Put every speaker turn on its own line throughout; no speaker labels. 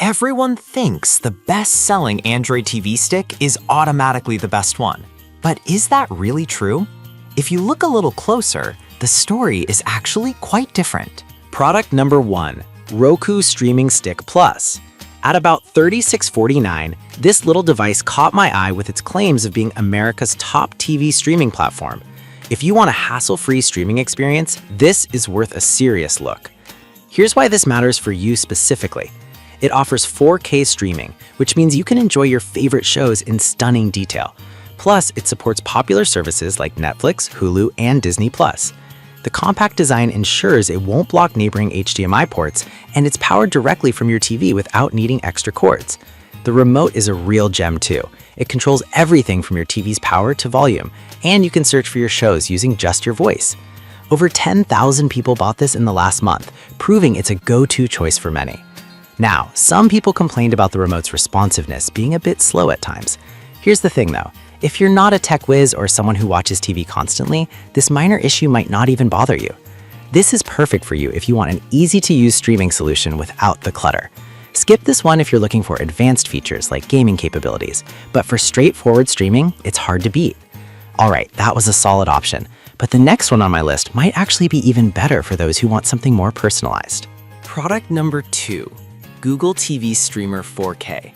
Everyone thinks the best-selling Android TV stick is automatically the best one. But is that really true? If you look a little closer, the story is actually quite different.
Product number 1, Roku Streaming Stick Plus. At about $36.49, this little device caught my eye with its claims of being America's top TV streaming platform. If you want a hassle-free streaming experience, this is worth a serious look. Here's why this matters for you specifically. It offers 4K streaming, which means you can enjoy your favorite shows in stunning detail. Plus, it supports popular services like Netflix, Hulu, and Disney+. The compact design ensures it won't block neighboring HDMI ports, and it's powered directly from your TV without needing extra cords. The remote is a real gem too. It controls everything from your TV's power to volume, and you can search for your shows using just your voice. Over 10,000 people bought this in the last month, proving it's a go-to choice for many. Now, some people complained about the remote's responsiveness being a bit slow at times. Here's the thing though, if you're not a tech whiz or someone who watches TV constantly, this minor issue might not even bother you. This is perfect for you if you want an easy-to-use streaming solution without the clutter. Skip this one if you're looking for advanced features like gaming capabilities, but for straightforward streaming, it's hard to beat. Alright, that was a solid option, but the next one on my list might actually be even better for those who want something more personalized.
Product number 2, Google TV Streamer 4K.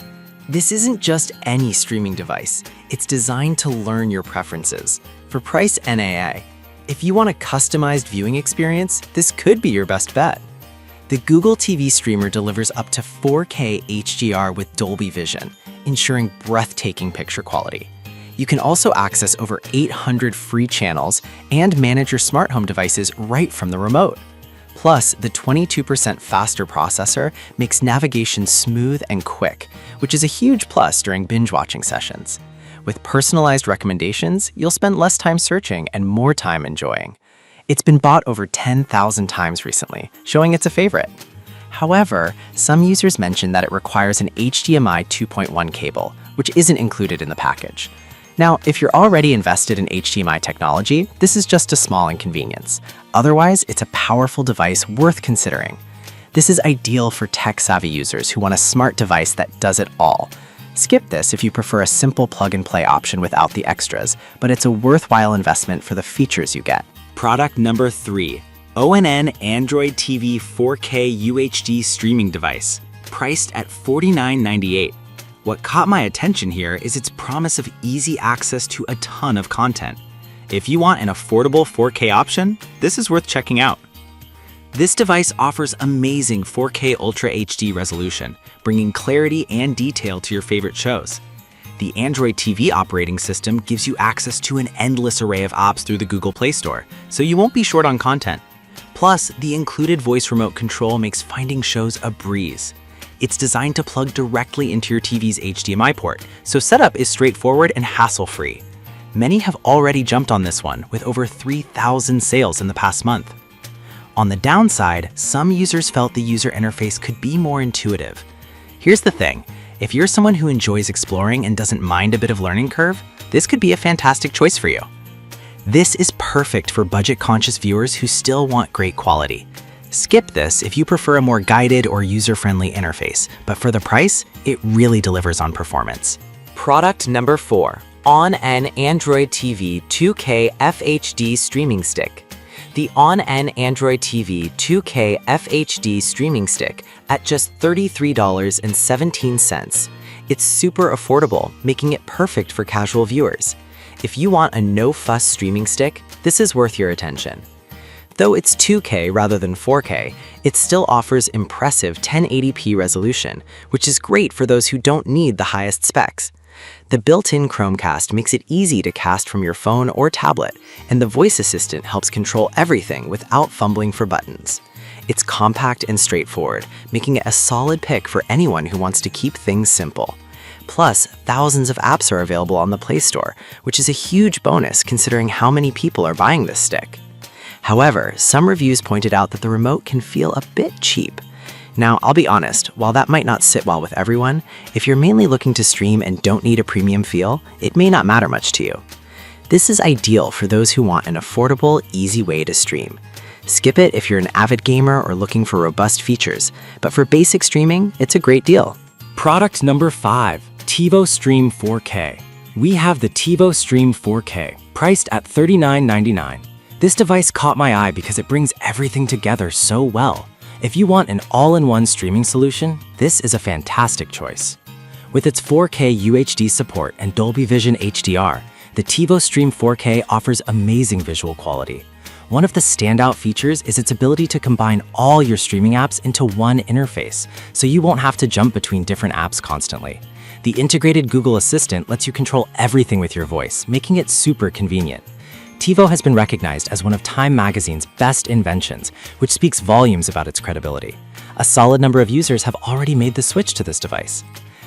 This isn't just any streaming device. It's designed to learn your preferences. For price NAA, if you want a customized viewing experience, this could be your best bet. The Google TV Streamer delivers up to 4K HDR with Dolby Vision, ensuring breathtaking picture quality. You can also access over 800 free channels and manage your smart home devices right from the remote. Plus, the 22% faster processor makes navigation smooth and quick, which is a huge plus during binge-watching sessions. With personalized recommendations, you'll spend less time searching and more time enjoying. It's been bought over 10,000 times recently, showing it's a favorite. However, some users mention that it requires an HDMI 2.1 cable, which isn't included in the package. Now, if you're already invested in HDMI technology, this is just a small inconvenience. Otherwise, it's a powerful device worth considering. This is ideal for tech-savvy users who want a smart device that does it all. Skip this if you prefer a simple plug-and-play option without the extras, but it's a worthwhile investment for the features you get.
Product number 3, ONN Android TV 4K UHD streaming device, priced at $49.98. What caught my attention here is its promise of easy access to a ton of content. If you want an affordable 4K option, this is worth checking out. This device offers amazing 4K Ultra HD resolution, bringing clarity and detail to your favorite shows. The Android TV operating system gives you access to an endless array of apps through the Google Play Store, so you won't be short on content. Plus, the included voice remote control makes finding shows a breeze. It's designed to plug directly into your TV's HDMI port, so setup is straightforward and hassle-free. Many have already jumped on this one, with over 3,000 sales in the past month. On the downside, some users felt the user interface could be more intuitive. Here's the thing, if you're someone who enjoys exploring and doesn't mind a bit of learning curve, this could be a fantastic choice for you. This is perfect for budget-conscious viewers who still want great quality. Skip this if you prefer a more guided or user-friendly interface, but for the price, it really delivers on performance.
Product number 4, ONN Android TV 2K FHD Streaming Stick. The ONN Android TV 2K FHD Streaming Stick at just $33.17. It's super affordable, making it perfect for casual viewers. If you want a no-fuss streaming stick, this is worth your attention. Though it's 2K rather than 4K, it still offers impressive 1080p resolution, which is great for those who don't need the highest specs. The built-in Chromecast makes it easy to cast from your phone or tablet, and the voice assistant helps control everything without fumbling for buttons. It's compact and straightforward, making it a solid pick for anyone who wants to keep things simple. Plus, thousands of apps are available on the Play Store, which is a huge bonus considering how many people are buying this stick. However, some reviews pointed out that the remote can feel a bit cheap. Now, I'll be honest, while that might not sit well with everyone, if you're mainly looking to stream and don't need a premium feel, it may not matter much to you. This is ideal for those who want an affordable, easy way to stream. Skip it if you're an avid gamer or looking for robust features, but for basic streaming, it's a great deal.
Product number 5, TiVo Stream 4K. We have the TiVo Stream 4K, priced at $39.99. This device caught my eye because it brings everything together so well. If you want an all-in-one streaming solution, this is a fantastic choice. With its 4K UHD support and Dolby Vision HDR, the TiVo Stream 4K offers amazing visual quality. One of the standout features is its ability to combine all your streaming apps into one interface, so you won't have to jump between different apps constantly. The integrated Google Assistant lets you control everything with your voice, making it super convenient. TiVo has been recognized as one of Time Magazine's best inventions, which speaks volumes about its credibility. A solid number of users have already made the switch to this device.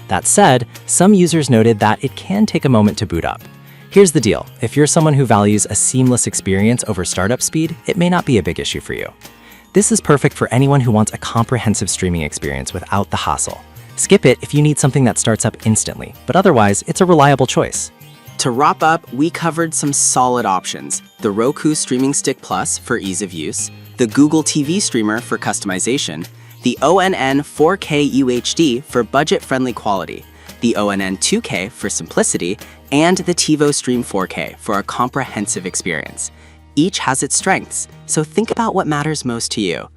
That said, some users noted that it can take a moment to boot up. Here's the deal. If you're someone who values a seamless experience over startup speed, it may not be a big issue for you. This is perfect for anyone who wants a comprehensive streaming experience without the hassle. Skip it if you need something that starts up instantly, but otherwise, it's a reliable choice.
To wrap up, we covered some solid options: the Roku Streaming Stick Plus for ease of use, the Google TV Streamer for customization, the ONN 4K UHD for budget-friendly quality, the ONN 2K for simplicity, and the TiVo Stream 4K for a comprehensive experience. Each has its strengths, so think about what matters most to you.